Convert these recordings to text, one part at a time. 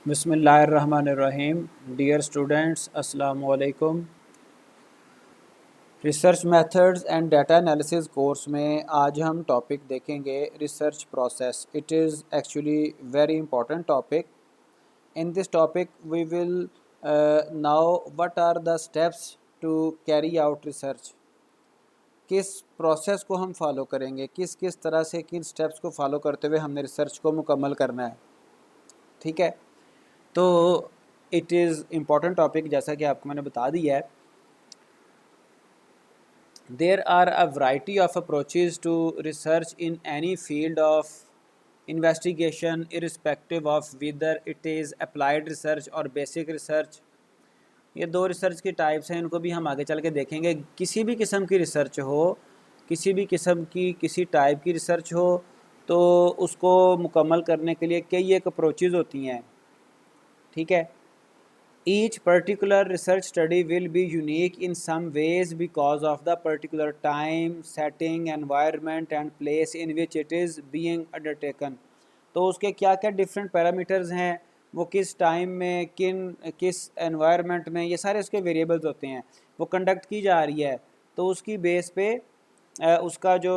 बिस्मिल्लाहिर्रहमानिर्रहीम। Dear students, अस्सलामु अलैकुम। Research methods and data analysis course में आज हम टॉपिक देखेंगे research process. It is actually very important topic. In this topic we will know what are the steps to carry out research. किस process को हम follow करेंगे, किस किस तरह से किन स्टेप्स को फॉलो करते हुए हमने रिसर्च को मुकम्मल करना है। ठीक है, तो इट इज़ इम्पॉर्टेंट टॉपिक, जैसा कि आपको मैंने बता दिया है। There are a variety of approaches to research in any field of investigation irrespective of whether it is applied research और बेसिक रिसर्च। ये दो रिसर्च की टाइप्स हैं, इनको भी हम आगे चल के देखेंगे। किसी भी किस्म की रिसर्च हो, किसी भी किस्म की किसी टाइप की रिसर्च हो, तो उसको मुकम्मल करने के लिए कई एक अप्रोचेज़ होती हैं। ठीक है, each particular research study will be unique in some ways because of the particular time, setting, environment and place in which it is being undertaken। तो उसके क्या क्या डिफरेंट पैरामीटर्स हैं, वो किस टाइम में किस एनवायरनमेंट में, ये सारे उसके वेरिएबल्स होते हैं। वो कंडक्ट की जा रही है तो उसकी बेस पे उसका जो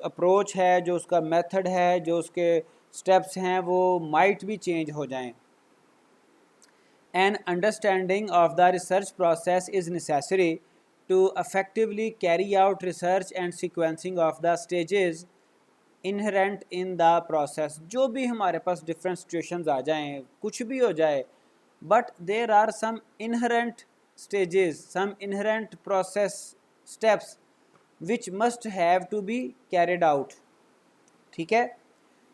अप्रोच है, जो उसका मेथड है, जो उसके स्टेप्स हैं, वो माइट भी चेंज हो जाएं। An understanding of the research process is necessary to effectively carry out research and sequencing of the stages inherent in the process। जो भी हमारे पास different situations आ जाएं, कुछ भी हो जाए, but there are some inherent stages, some inherent process steps which must have to be carried out। ठीक है,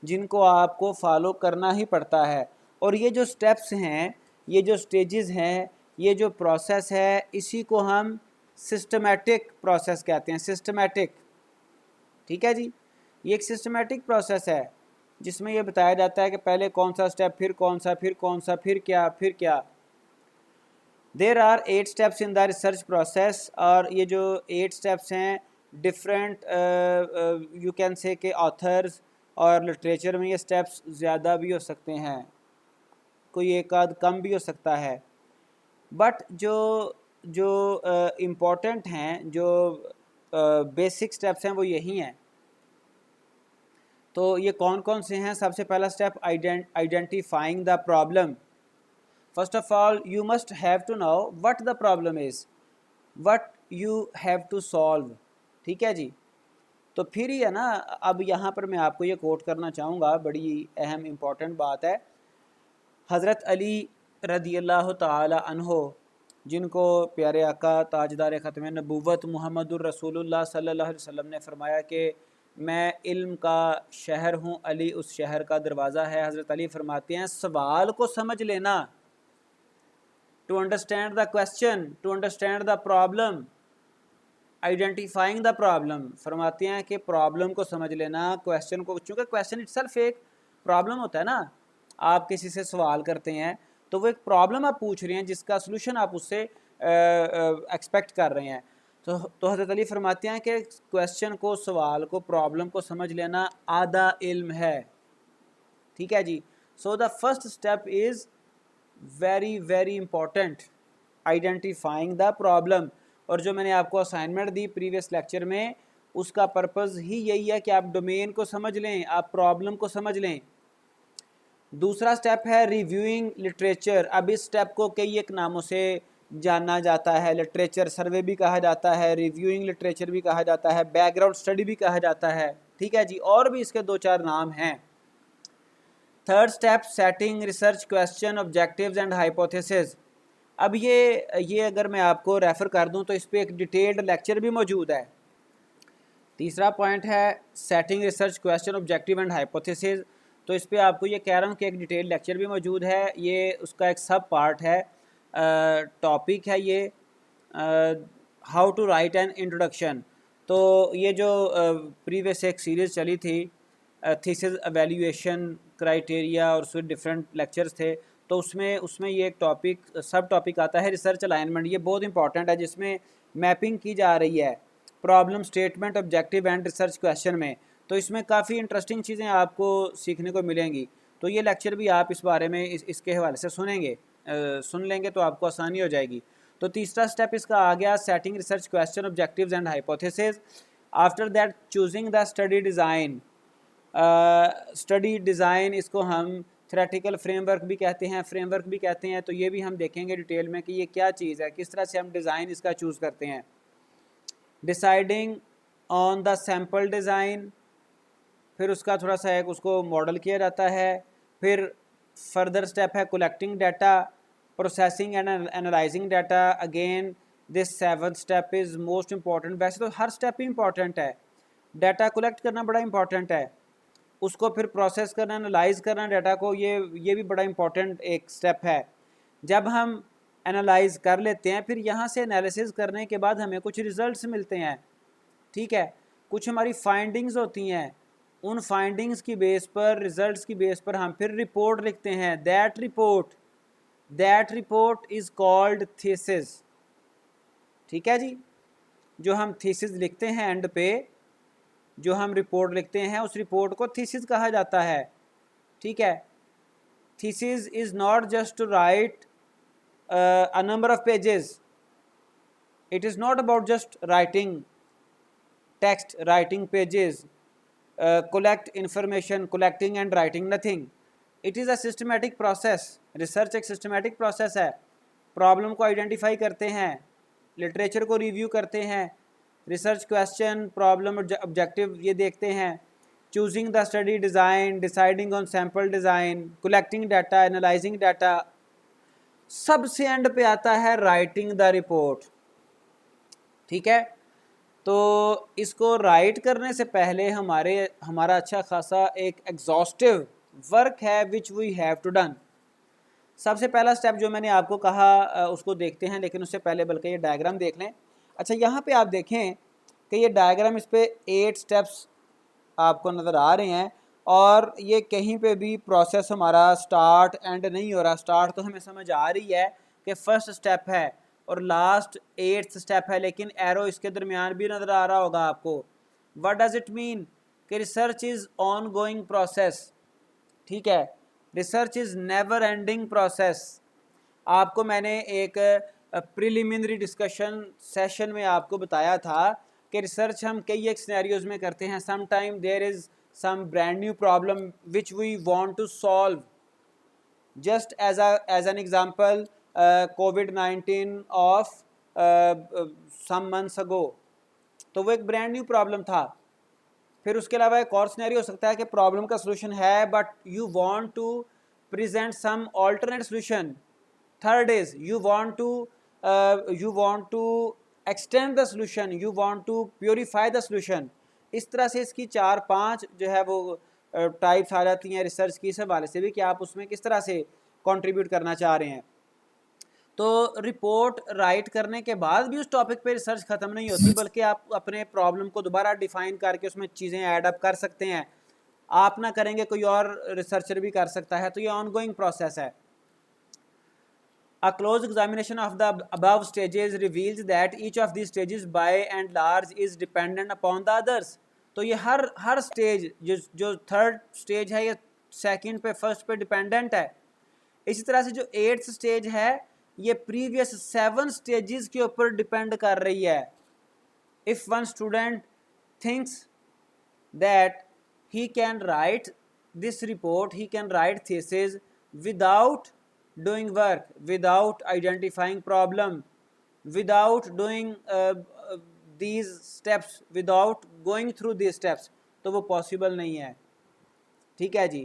जिनको आपको फॉलो करना ही पड़ता है। और ये जो स्टेप्स हैं, ये जो स्टेजेस हैं, ये जो प्रोसेस है, इसी को हम सिस्टमेटिक प्रोसेस कहते हैं। सिस्टमेटिक, ठीक है जी, ये एक सिस्टमेटिक प्रोसेस है जिसमें ये बताया जाता है कि पहले कौन सा स्टेप, फिर कौन सा, फिर कौन सा, फिर क्या, फिर क्या। There are 8 steps in the research process. और ये जो 8 स्टेप्स हैं, डिफरेंट यू कैन से के ऑथर्स और लिटरेचर में ये स्टेप्स ज़्यादा भी हो सकते हैं, कोई एक आध कम भी हो सकता है, बट जो जो इम्पोर्टेंट हैं, जो बेसिक स्टेप्स हैं, वो यही हैं। तो ये कौन कौन से हैं? सबसे पहला step, identifying the problem. First of all you must have to know what the problem is, what you have to solve. ठीक है जी, तो फिर ही है ना। अब यहाँ पर मैं आपको ये कोट करना चाहूँगा, बड़ी अहम इम्पॉर्टेंट बात है। हज़रत अली रदियल्लाहु ताला अन्हो, जिनको प्यारे आका ताजदार ख़त्म नबूवत मुहम्मदुर रसूलुल्लाह सल्लल्लाहु अलैहि वसल्लम ने फरमाया कि मैं इल्म का शहर हूँ, अली उस शहर का दरवाज़ा है। हज़रत अली फरमाते हैं, सवाल को समझ लेना, to understand the question, to understand the problem, identifying the problem. फरमाते हैं कि प्रॉब्लम को समझ लेना, क्वेश्चन को, चूँकि क्वेश्चन इटसेल्फ एक प्रॉब्लम होता है ना। आप किसी से सवाल करते हैं तो वो एक प्रॉब्लम आप पूछ रहे हैं, जिसका सलूशन आप उससे एक्सपेक्ट कर रहे हैं। तो हज़रत अली फरमाते हैं कि क्वेश्चन को, सवाल को, प्रॉब्लम को समझ लेना आधा इल्म है। ठीक है जी, so the first step is very very important, identifying the problem. और जो मैंने आपको असाइनमेंट दी प्रीवियस लेक्चर में, उसका पर्पज़ ही यही है कि आप डोमेन को समझ लें, आप प्रॉब्लम को समझ लें। दूसरा स्टेप है रिव्यूइंग लिटरेचर। अब इस स्टेप को कई एक नामों से जाना जाता है। लिटरेचर सर्वे भी कहा जाता है, रिव्यूइंग लिटरेचर भी कहा जाता है, बैकग्राउंड स्टडी भी कहा जाता है। ठीक है जी, और भी इसके 2-4 नाम हैं। Third step, setting research question, objectives and hypothesis. अब ये अगर मैं आपको रेफ़र कर दूं तो इस पर एक डिटेल्ड लेक्चर भी मौजूद है। तीसरा पॉइंट है setting research question, objective and hypothesis. तो इस पर आपको ये कह रहा हूँ कि एक डिटेल लेक्चर भी मौजूद है, ये उसका एक सब पार्ट है, टॉपिक है ये, how to write an introduction. तो ये जो प्रीवियस एक सीरीज़ चली थी, थीसिस एवेल्यूएशन क्राइटेरिया, और उसमें डिफरेंट लेक्चर्स थे, तो उसमें ये एक टॉपिक, सब टॉपिक आता है रिसर्च अलाइनमेंट। ये बहुत इंपॉर्टेंट है, जिसमें मैपिंग की जा रही है problem statement, objective and research question में। तो इसमें काफ़ी इंटरेस्टिंग चीज़ें आपको सीखने को मिलेंगी। तो ये लेक्चर भी आप इस बारे में इसके हवाले से सुनेंगे, सुन लेंगे तो आपको आसानी हो जाएगी। तो तीसरा स्टेप इसका आ गया setting research question objectives and hypothesis. After that choosing the study design. Study design इसको हम थ्योरेटिकल फ्रेमवर्क भी कहते हैं, फ्रेमवर्क भी कहते हैं। तो ये भी हम देखेंगे डिटेल में कि ये क्या चीज़ है, किस तरह से हम डिज़ाइन इसका चूज़ करते हैं। Deciding on the sample design, फिर उसका थोड़ा सा एक उसको मॉडल किया जाता है। फिर फर्दर स्टेप है collecting data, processing and analysing data. Again this 7th step is most important. वैसे तो हर स्टेप ही इम्पॉर्टेंट है, डाटा कलेक्ट करना बड़ा इम्पॉर्टेंट है, उसको फिर प्रोसेस करना, एनालाइज करना डाटा को, ये भी बड़ा इम्पॉर्टेंट एक स्टेप है। जब हम एनालाइज कर लेते हैं, फिर यहाँ से एनालिसिस करने के बाद हमें कुछ रिजल्ट्स मिलते हैं, ठीक है, कुछ हमारी फाइंडिंग्स होती हैं। उन फाइंडिंग्स की बेस पर, रिजल्ट्स की बेस पर हम फिर रिपोर्ट लिखते हैं। That report is called thesis. ठीक है जी, जो हम थीसिस लिखते हैं एंड पे, जो हम रिपोर्ट लिखते हैं, उस रिपोर्ट को थीसिस कहा जाता है। ठीक है, thesis is not just to write a number of pages. It is not about just writing text, writing pages, collect information, collecting and writing nothing. It is a systematic process. Research एक systematic process है। Problem को identify करते हैं, literature को review करते हैं, research question, problem, objective ये देखते हैं, choosing the study design, deciding on sample design, collecting data, analysing data, सबसे एंड पे आता है राइटिंग द रिपोर्ट। ठीक है, तो इसको राइट करने से पहले हमारा अच्छा खासा एक एग्जॉस्टिव वर्क है which we have to done. सबसे पहला स्टेप जो मैंने आपको कहा उसको देखते हैं, लेकिन उससे पहले बल्कि ये डायग्राम देख लें। अच्छा, यहाँ पे आप देखें कि ये डायग्राम, इस पे 8 स्टेप्स आपको नज़र आ रहे हैं, और ये कहीं पे भी प्रोसेस हमारा स्टार्ट एंड नहीं हो रहा। स्टार्ट तो हमें समझ आ रही है कि फर्स्ट स्टेप है और लास्ट 8th स्टेप है, लेकिन एरो इसके दरमियान भी नज़र आ रहा होगा आपको। व्हाट डज़ इट मीन कि research is on going process. ठीक है, research is never ending process. आपको मैंने एक प्रिलिमिनरी डिस्कशन सेशन में आपको बताया था कि रिसर्च हम कई एक सिनेरियोज़ में करते हैं। Some time there is some brand new problem which we want to solve. Just as an example, COVID-19 of some months ago, तो वो एक ब्रांड न्यू प्रॉब्लम था। फिर उसके अलावा एक और सिनेरियो हो सकता है कि प्रॉब्लम का सोल्यूशन है but you want to present some alternate solution. Third is you want to extend the solution, you want to purify the solution. इस तरह से इसकी 4-5 जो है वो टाइप्स आ जाती हैं रिसर्च की, इस हवाले से भी कि आप उसमें किस तरह से कंट्रीब्यूट करना चाह रहे हैं। तो रिपोर्ट राइट करने के बाद भी उस टॉपिक पे रिसर्च ख़त्म नहीं होती, बल्कि आप अपने प्रॉब्लम को दोबारा डिफ़ाइन करके उसमें चीज़ें ऐड अप कर सकते हैं। आप ना करेंगे, कोई और रिसर्चर भी कर सकता है, तो ये ऑनगोइंग प्रोसेस है। A close examination of the above stages reveals that each of these stages by and large is dependent upon the others. तो ये हर स्टेज, जो थर्ड स्टेज है ये सेकंड पे, फर्स्ट पे डिपेंडेंट है। इसी तरह से जो 8th स्टेज है ये प्रीवियस 7 स्टेजेस के ऊपर डिपेंड कर रही है। If one student thinks that he can write this report, he can write thesis without doing work, without identifying problem, without doing these steps, without going through these steps, तो वो possible नहीं है। ठीक है जी,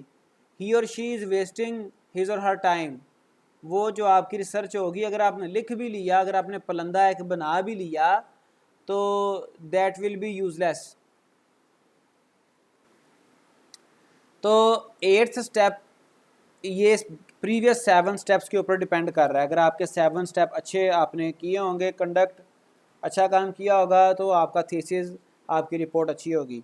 he or she is wasting his or her time। वो जो आपकी research होगी, अगर आपने लिख भी लिया, अगर आपने पलंदा एक बना भी लिया, तो that will be useless। तो 8th स्टेप ये प्रीवियस 7 स्टेप्स के ऊपर डिपेंड कर रहा है। अगर आपके 7 स्टेप अच्छे आपने किए होंगे, कंडक्ट अच्छा काम किया होगा, तो आपका थीसिस, आपकी रिपोर्ट अच्छी होगी।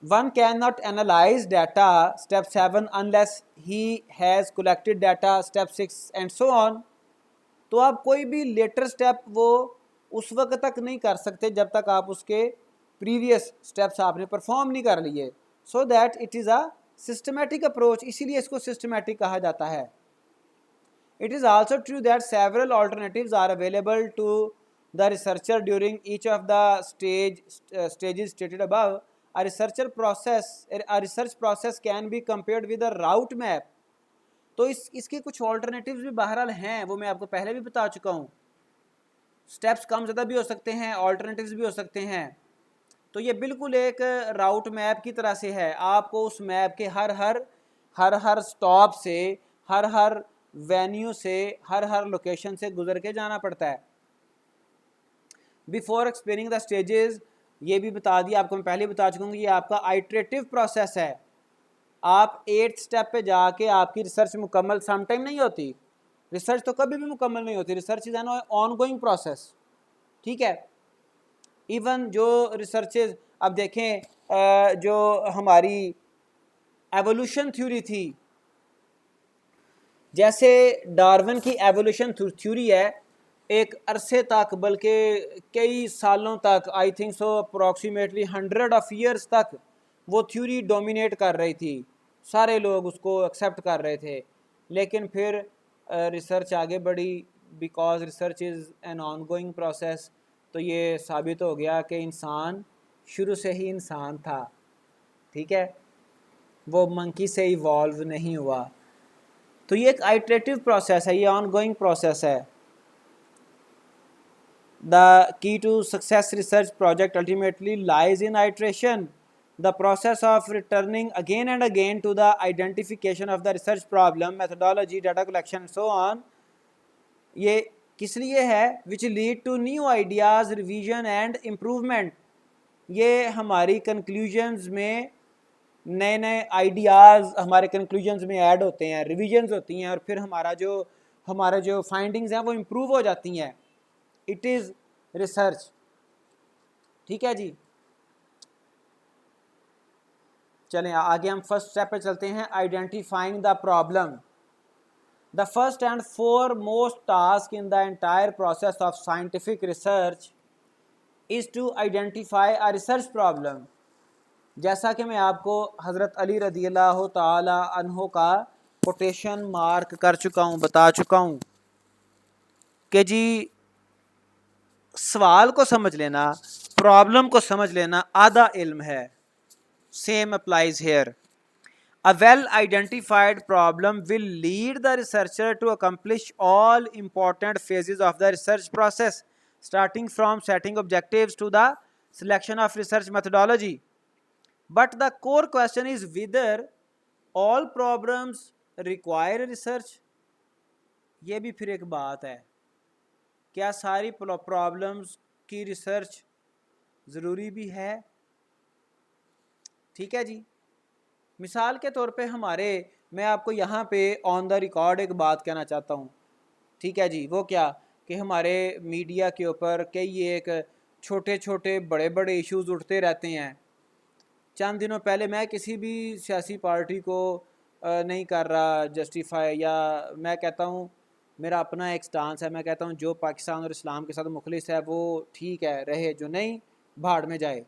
One can not analyse data step 7 unless he has collected data step 6 and so on. तो आप कोई भी लेटर स्टेप वो उस वक्त तक नहीं कर सकते जब तक आप उसके प्रीवियस स्टेप्स आपने परफॉर्म नहीं कर लिए। So that it is a systematic approach, इसीलिए इसको सिस्टमेटिक कहा जाता है। It is also true that several alternatives are available to the researcher during each of the stages stated above. A research process can be compared with a route map. तो इसके कुछ alternatives भी बहरहाल हैं, वो मैं आपको पहले भी बता चुका हूँ। स्टेप्स कम ज़्यादा भी हो सकते हैं, ऑल्टरनेटिव्स भी हो सकते हैं। तो ये बिल्कुल एक राउट मैप की तरह से है। आपको उस मैप के हर स्टॉप से, हर वेन्यू से, हर लोकेशन से गुजर के जाना पड़ता है। बिफोर एक्सप्लेनिंग द स्टेजेस, ये भी बता दिया आपको, मैं पहले बता चुका हूँ कि ये आपका आइट्रेटिव प्रोसेस है। आप 8th स्टेप पे जाके आपकी रिसर्च मुकम्मल समटाइम नहीं होती। रिसर्च तो कभी भी मुकम्मल नहीं होती। Research is an on going process, ठीक है। इवन जो रिसर्चेज, अब देखें जो हमारी एवोल्यूशन थ्योरी थी, जैसे डार्विन की एवोल्यूशन थ्योरी है, एक अरसे तक, बल्कि कई सालों तक, I think so approximately 100 of years तक वो थ्योरी डोमिनेट कर रही थी। सारे लोग उसको एक्सेप्ट कर रहे थे। लेकिन फिर रिसर्च आगे बढ़ी, because research is an on going process. तो ये साबित हो गया कि इंसान शुरू से ही इंसान था, ठीक है, वो मंकी से इवॉल्व नहीं हुआ। तो ये एक आइट्रेटिव प्रोसेस है, ये ऑन गोइंग प्रोसेस है। The key to success research project ultimately lies in iteration, the process of returning again and again to the identification of the research problem, methodology, data collection, so on. ये किस लिए है? Which lead to new ideas, revision and improvement. ये हमारी conclusions में नए नए ideas हमारे कंक्लूजन्स में ऐड होते हैं, रिवीजन्स होती हैं, और फिर हमारा जो फाइंडिंग्स हैं वो इम्प्रूव हो जाती हैं। इट इज़ रिसर्च, ठीक है जी। चलें आगे हम फर्स्ट स्टेप पे चलते हैं, identifying the problem. The first and foremost task in the entire process of scientific research is to identify a research problem. जैसा कि मैं आपको हज़रत अली रज़ियल्लाहु ताला अन्हो का कोटेशन मार्क कर चुका हूँ, बता चुका हूँ कि जी सवाल को समझ लेना, प्रॉब्लम को समझ लेना आधा इल्म है। Same applies here. A well-identified problem will lead the researcher to accomplish all important phases of the research process, starting from setting objectives to the selection of research methodology. But the core question is whether all problems require research. ये भी फिर एक बात है, क्या सारी problems की research ज़रूरी भी है? ठीक है जी। मिसाल के तौर पे मैं आपको यहाँ पे ऑन द रिकॉर्ड एक बात कहना चाहता हूँ, ठीक है जी। वो क्या कि हमारे मीडिया के ऊपर कई एक छोटे छोटे बड़े बड़े इश्यूज़ उठते रहते हैं। चंद दिनों पहले मैं किसी भी सियासी पार्टी को नहीं कर रहा जस्टिफाई, या मैं कहता हूँ मेरा अपना एक स्टांस है, मैं कहता हूँ जो पाकिस्तान और इस्लाम के साथ मुखलिस है वो ठीक है रहे, जो नहीं भाड़ में जाए।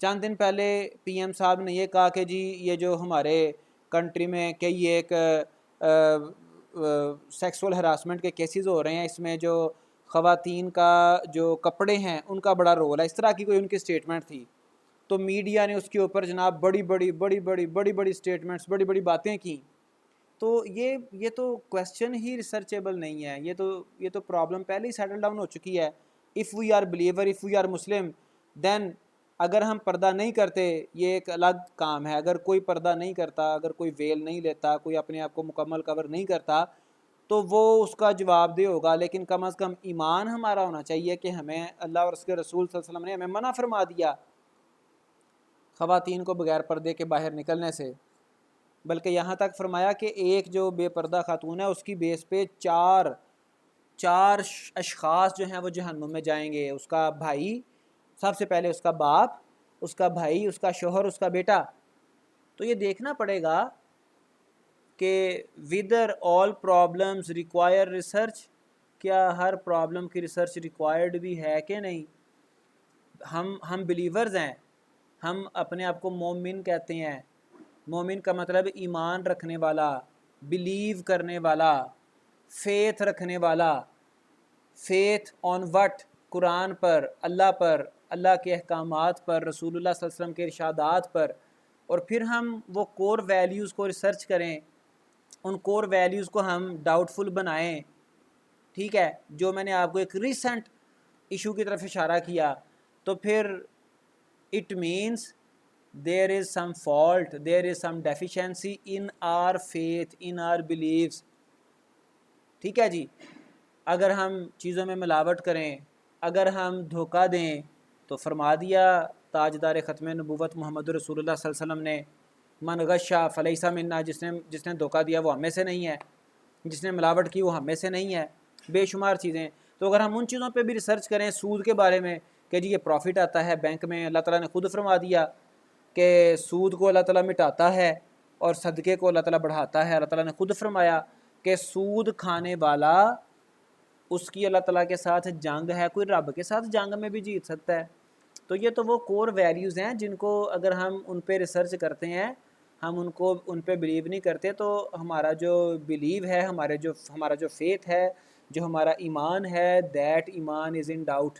चंद दिन पहले पीएम साहब ने ये कहा कि जी ये जो हमारे कंट्री में कई एक सेक्सुअल हरासमेंट के केसेस हो रहे हैं, इसमें जो ख़वातीन का जो कपड़े हैं उनका बड़ा रोल है, इस तरह की कोई उनकी स्टेटमेंट थी। तो मीडिया ने उसके ऊपर जनाब बड़ी बड़ी स्टेटमेंट्स, बड़ी बड़ी बातें की। तो ये तो क्वेश्चन ही रिसर्चेबल नहीं है, ये तो प्रॉब्लम पहले ही सेटल डाउन हो चुकी है। If we are believer, if we are Muslim, then अगर हम पर्दा नहीं करते ये एक अलग काम है। अगर कोई पर्दा नहीं करता, अगर कोई वेल नहीं लेता, कोई अपने आप को मुकम्मल कवर नहीं करता, तो वो उसका जवाबदेह होगा। लेकिन कम अज़ कम ईमान हमारा होना चाहिए कि हमें अल्लाह और उसके रसूल सल्लल्लाहु अलैहि वसल्लम ने हमें मना फरमा दिया ख़वातीन को बग़ैर पर्दे के बाहर निकलने से। बल्कि यहाँ तक फरमाया कि एक जो बेपर्दा खातून है उसकी बेस पे चार अशख़ास जो हैं वो जहन्नुम में जाएंगे। उसका भाई, सबसे पहले उसका बाप, उसका भाई, उसका शोहर, उसका बेटा। तो ये देखना पड़ेगा कि विदर ऑल प्रॉब्लम्स रिक्वायर रिसर्च, क्या हर प्रॉब्लम की रिसर्च रिक्वायर्ड भी है कि नहीं। हम बिलीवर्स हैं, हम अपने आप को मोमिन कहते हैं, मोमिन का मतलब ईमान रखने वाला, बिलीव करने वाला, फेथ रखने वाला। Faith on what? कुरान पर, अल्लाह के अहकामात पर, रसूलुल्लाह सल्लल्लाहु अलैहि वसल्लम के इरशादात पर। और फिर हम वो कोर वैल्यूज़ को रिसर्च करें, उन कोर वैल्यूज़ को हम डाउटफुल बनाएं। ठीक है, जो मैंने आपको एक रिसेंट इशू की तरफ इशारा किया, तो फिर it means there is some fault, there is some deficiency in our faith, in our believes. ठीक है जी। अगर हम चीज़ों में मिलावट करें, अगर हम धोखा दें, तो फरमा दिया ताजदार ख़त्म नबूवत मोहम्मद रसूलुल्लाह सल्लल्लाहु अलैहि वसल्लम ने, मन गशा फलैसा मिन्ना, जिसने धोखा दिया वो हमें से नहीं है, जिसने मिलावट की वो हमें से नहीं है। बेशुमार चीज़ें। तो अगर हम उन चीज़ों पे भी रिसर्च करें, सूद के बारे में कि जी ये प्रॉफिट आता है बैंक में, अल्लाह ताला ने खुद फरमा दिया कि सूद को अल्लाह ताला मिटाता है और सदक़े को अल्लाह ताला बढ़ाता है। अल्लाह ताला ने खुद फरमाया कि सूद खाने वाला, उसकी अल्लाह ताला के साथ जंग है, कोई रब के साथ जंग में भी जीत सकता है। तो ये तो वो कोर वैल्यूज़ हैं जिनको अगर हम उन पे रिसर्च करते हैं, हम उनको उन पे बिलीव नहीं करते, तो हमारा जो बिलीव है, हमारा जो फेथ है, जो हमारा ईमान है, दैट ईमान इज़ इन डाउट।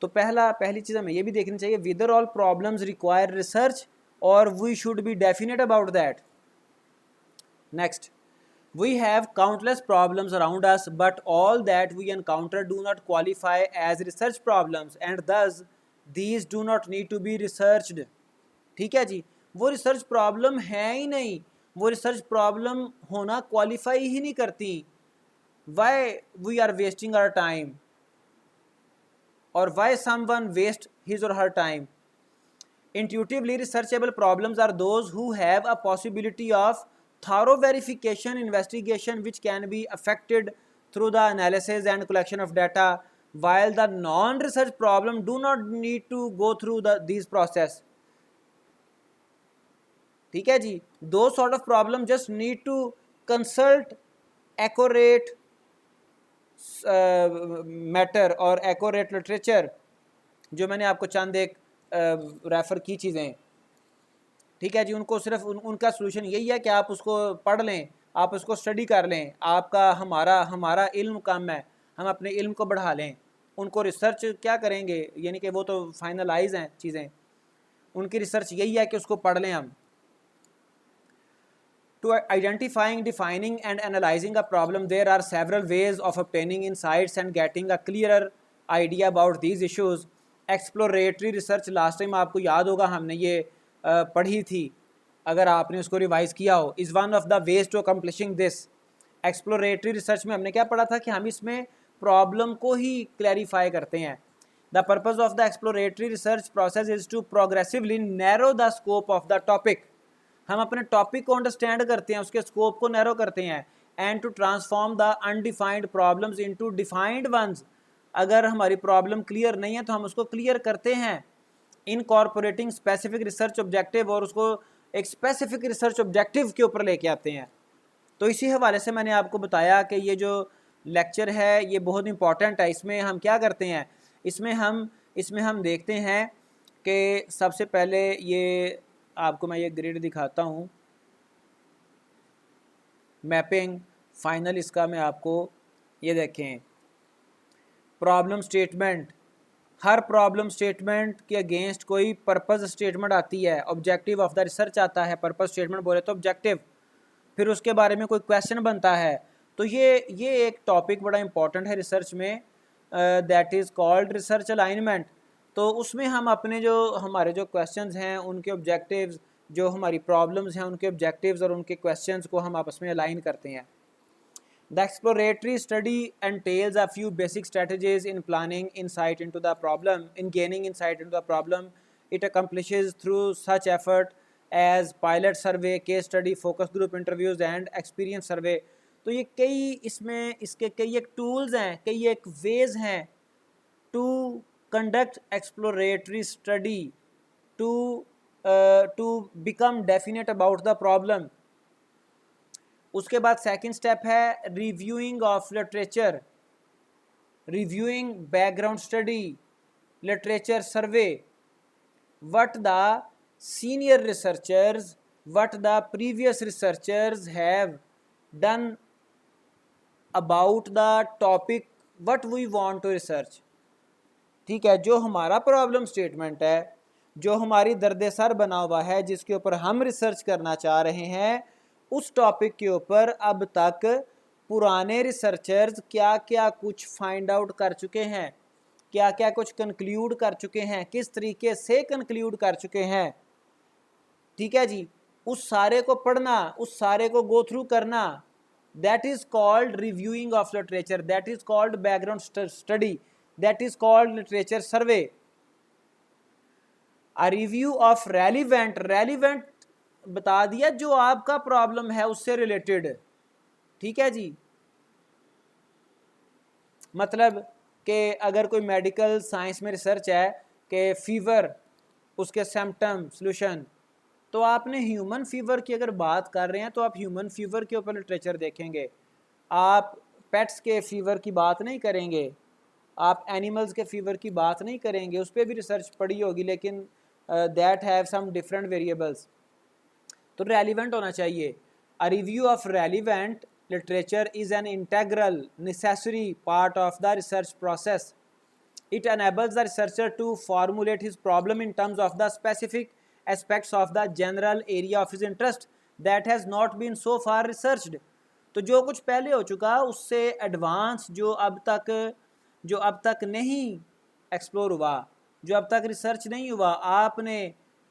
तो पहली चीज़ हमें ये भी देखनी चाहिए, whether all problems require research और we should be definite about that. Next, we have countless problems around us, but all that we encounter do not qualify as research problems and thus these do not need to be researched। ठीक है जी, वो research problem है ही नहीं, वो research problem होना qualify ही नहीं करती। Why we are wasting our time, और why someone waste his or her time. Intuitively researchable problems are those who have a possibility of thorough verification, investigation, which can be affected through the analysis and collection of data, while the non-research problem do not need to go through these process। ठीक है जी, those sort of problem just need to consult accurate matter और accurate literature, जो मैंने आपको चंद एक refer की चीज़ें। ठीक है जी, उनको सिर्फ उनका सोल्यूशन यही है कि आप उसको पढ़ लें, आप उसको स्टडी कर लें, आपका हमारा इल्म कम है, हम अपने इल्म को बढ़ा लें। उनको रिसर्च क्या करेंगे, यानी कि वो तो फाइनलाइज हैं चीज़ें, उनकी रिसर्च यही है कि उसको पढ़ लें हम। To identifying, defining and analyzing a problem, there are several ways of obtaining insights and getting a clearer idea about these issues। Exploratory research last time आपको याद होगा हमने ये पढ़ी थी, अगर आपने उसको रिवाइज किया हो, is one of the ways to accomplishing this. Exploratory research में हमने क्या पढ़ा था कि हम इसमें प्रॉब्लम को ही क्लैरिफाई करते हैं। The purpose of the exploratory research process is to progressively narrow the scope of the topic. हम अपने टॉपिक को अंडरस्टैंड करते हैं, उसके स्कोप को नैरो करते हैं। And to transform the undefined problems into defined ones. अगर हमारी प्रॉब्लम क्लियर नहीं है तो हम उसको क्लियर करते हैं। इनकॉर्पोरेटिंग स्पेसिफिक रिसर्च ऑब्जेक्टिव, और उसको एक स्पेसिफिक रिसर्च ऑब्जेक्टिव के ऊपर लेके आते हैं। तो इसी हवाले से मैंने आपको बताया कि ये जो लेक्चर है ये बहुत इंपॉर्टेंट है। इसमें हम क्या करते हैं, इसमें हम देखते हैं कि सबसे पहले ये आपको मैं ये ग्रिड दिखाता हूँ, मैपिंग फाइनल इसका मैं आपको ये देखें। प्रॉब्लम स्टेटमेंट, हर प्रॉब्लम स्टेटमेंट के अगेंस्ट कोई पर्पस स्टेटमेंट आती है, ऑब्जेक्टिव ऑफ द रिसर्च आता है। पर्पस स्टेटमेंट बोले तो ऑब्जेक्टिव, फिर उसके बारे में कोई क्वेश्चन बनता है। तो ये एक टॉपिक बड़ा इंपॉर्टेंट है रिसर्च में, that is called research alignment. तो उसमें हम अपने हमारे जो क्वेश्चंस हैं उनके ऑब्जेक्टिव्स, जो हमारी प्रॉब्लम्स हैं उनके ऑब्जेक्टिव्स और उनके क्वेश्चंस को हम आपस में अलाइन करते हैं। The exploratory study entails a few basic strategies in planning insight into the problem, in gaining insight into the problem. It accomplishes through such effort as pilot survey, case study, focus group interviews and experience survey। तो ये इसके कई एक tools हैं, कई एक ways हैं to conduct exploratory study, to become definite about the problem. उसके बाद सेकंड स्टेप है reviewing of literature, reviewing background study, literature survey, what the senior researchers what the previous researchers have done about the topic what we want to research। ठीक है, जो हमारा problem statement है, जो हमारी दर्द सर बना हुआ है, जिसके ऊपर हम रिसर्च करना चाह रहे हैं, उस टॉपिक के ऊपर अब तक पुराने रिसर्चर्स क्या क्या कुछ फाइंड आउट कर चुके हैं, क्या क्या कुछ कंक्लूड कर चुके हैं, किस तरीके से कंक्लूड कर चुके हैं। ठीक है जी, उस सारे को पढ़ना, उस सारे को गो थ्रू करना, that is called reviewing of literature, that is called background study, that is called literature survey. A review of relevant, relevant बता दिया जो आपका प्रॉब्लम है उससे रिलेटेड। ठीक है जी, मतलब कि अगर कोई मेडिकल साइंस में रिसर्च है कि फीवर, उसके सिम्टम सॉल्यूशन, तो आपने ह्यूमन फीवर की अगर बात कर रहे हैं तो आप ह्यूमन फीवर के ऊपर लिटरेचर देखेंगे, आप पेट्स के फीवर की बात नहीं करेंगे, आप एनिमल्स के फीवर की बात नहीं करेंगे, उस पर भी रिसर्च पड़ी होगी लेकिन that have some different variables. तो रेलिवेंट होना चाहिए। A review of relevant literature is an integral necessary part of the research process. It enables the researcher to formulate his problem in terms of the specific aspects of the general area of his interest that has not been so far researched. तो जो कुछ पहले हो चुका उससे advance जो अब तक नहीं एक्सप्लोर हुआ, जो अब तक रिसर्च नहीं हुआ, आपने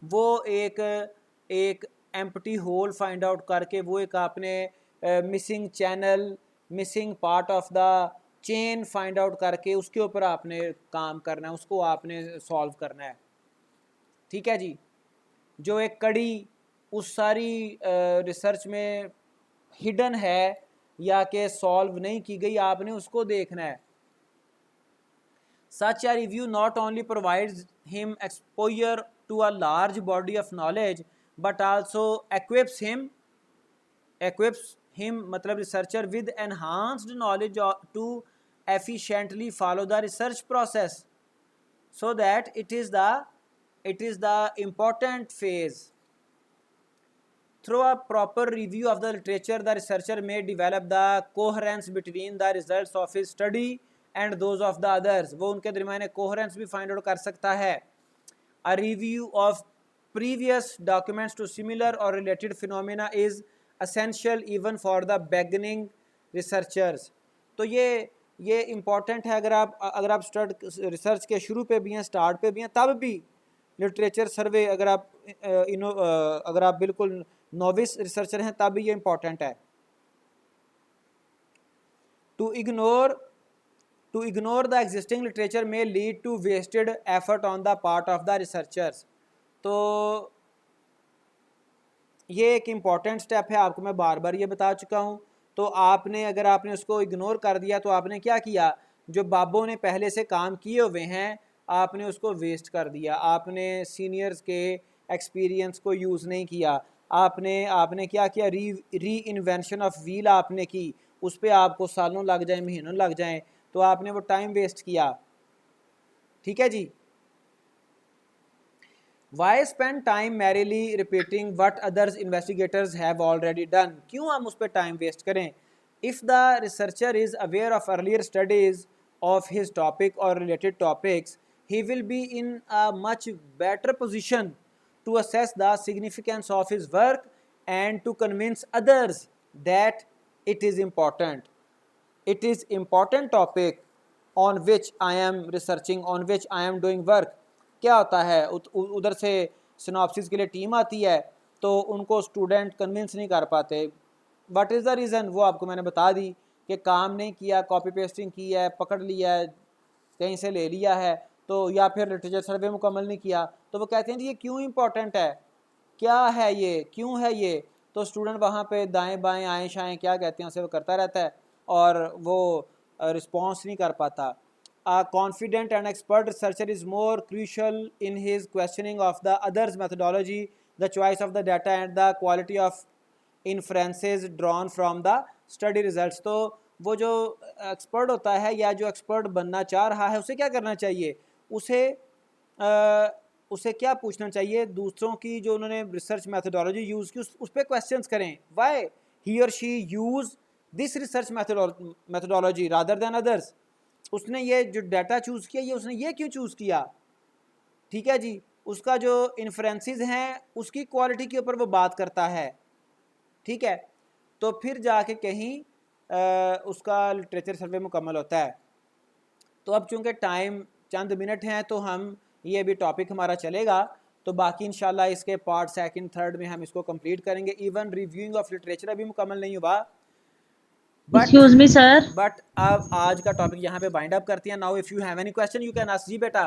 वो एक एम्प्टी होल फाइंड आउट करके, वो एक आपने missing channel, missing part of the chain find out करके उसके ऊपर आपने काम करना है, उसको आपने सॉल्व करना है। ठीक है जी, जो एक कड़ी उस सारी रिसर्च में हिडन है या कि सॉल्व नहीं की गई, आपने उसको देखना है। Such a review not only provides him exposure to a large body of knowledge but also equips him मतलब researcher with enhanced knowledge to efficiently follow the research process, so that it is the important phase. Through a proper review of the literature, the researcher may develop the coherence between the results of his study and those of the others. वो उनके दरमियान coherence भी find out कर सकता है। A review of previous documents to similar or related phenomena is essential even for the beginning researchers. तो ये important है। अगर आप रिसर्च के शुरू पे भी हैं, स्टार्ट पे भी हैं, तब भी लिटरेचर सर्वे अगर आप बिल्कुल नोविस रिसर्चर हैं तब भी ये इम्पॉर्टेंट है। To ignore the existing literature may lead to wasted effort on the part of the researchers. तो ये एक इम्पॉर्टेंट स्टेप है, आपको मैं बार बार ये बता चुका हूँ। तो अगर आपने उसको इग्नोर कर दिया तो आपने क्या किया, जो बाबों ने पहले से काम किए हुए हैं आपने उसको वेस्ट कर दिया, आपने सीनियर्स के एक्सपीरियंस को यूज़ नहीं किया, आपने क्या किया, री इन्वेंशन ऑफ व्हील आपने की, उस पर आपको सालों लग जाए, महीनों लग जाएं, तो आपने वो टाइम वेस्ट किया। ठीक है जी। Why spend time merely repeating what others investigators have already done? क्यों हम उस पर टाइम वेस्ट करें? If the researcher is aware of earlier studies of his topic or related topics, he will be in a much better position to assess the significance of his work and to convince others that it is important. It is important topic on which I am researching, on which I am doing work. क्या होता है, उधर से synopsis के लिए team आती है तो उनको स्टूडेंट कन्विंस नहीं कर पाते। व्हाट इज़ द रीज़न, वो आपको मैंने बता दी कि काम नहीं किया, कॉपी पेस्टिंग की है, पकड़ लिया है, कहीं से ले लिया है, तो या फिर लिटरेचर सर्वे मुकम्मल नहीं किया। तो वो कहते हैं जी ये क्यों इम्पोर्टेंट है, क्या है ये, क्यों है ये। तो स्टूडेंट वहाँ पे दाएं बाएं आएँ शाएँ क्या कहते हैं उसे वो करता रहता है और वो रिस्पॉन्स नहीं कर पाता। A confident and expert researcher is more crucial in his questioning of the others' methodology, the choice of the data and the quality of inferences drawn from the study results. तो वो जो expert होता है या जो expert बनना चाह रहा है उसे क्या करना चाहिए, उसे उसे क्या पूछना चाहिए, दूसरों की जो उन्होंने रिसर्च मैथडोलॉजी यूज़ की उस पर क्वेश्चंस करें, वाई ही और she use this research methodology rather than others. उसने ये जो डाटा चूज़ किया ये उसने ये क्यों चूज़ किया, ठीक है जी। उसका जो इन्फ्रेंसेस हैं उसकी क्वालिटी के ऊपर वो बात करता है, ठीक है। तो फिर जाके कहीं उसका लिटरेचर सर्वे मुकम्मल होता है। तो अब चूँकि टाइम चंद मिनट हैं तो हम ये अभी टॉपिक हमारा चलेगा, तो बाकी इंशाल्लाह इसके पार्ट सेकंड थर्ड में हम इसको कंप्लीट करेंगे। इवन रिव्यूइंग ऑफ लिटरेचर अभी मुकम्मल नहीं हुआ, बट Excuse me, sir. अब आज का टॉपिक यहाँ पे बाइंड अप करते हैं। Now if you have any question you can ask जी बेटा।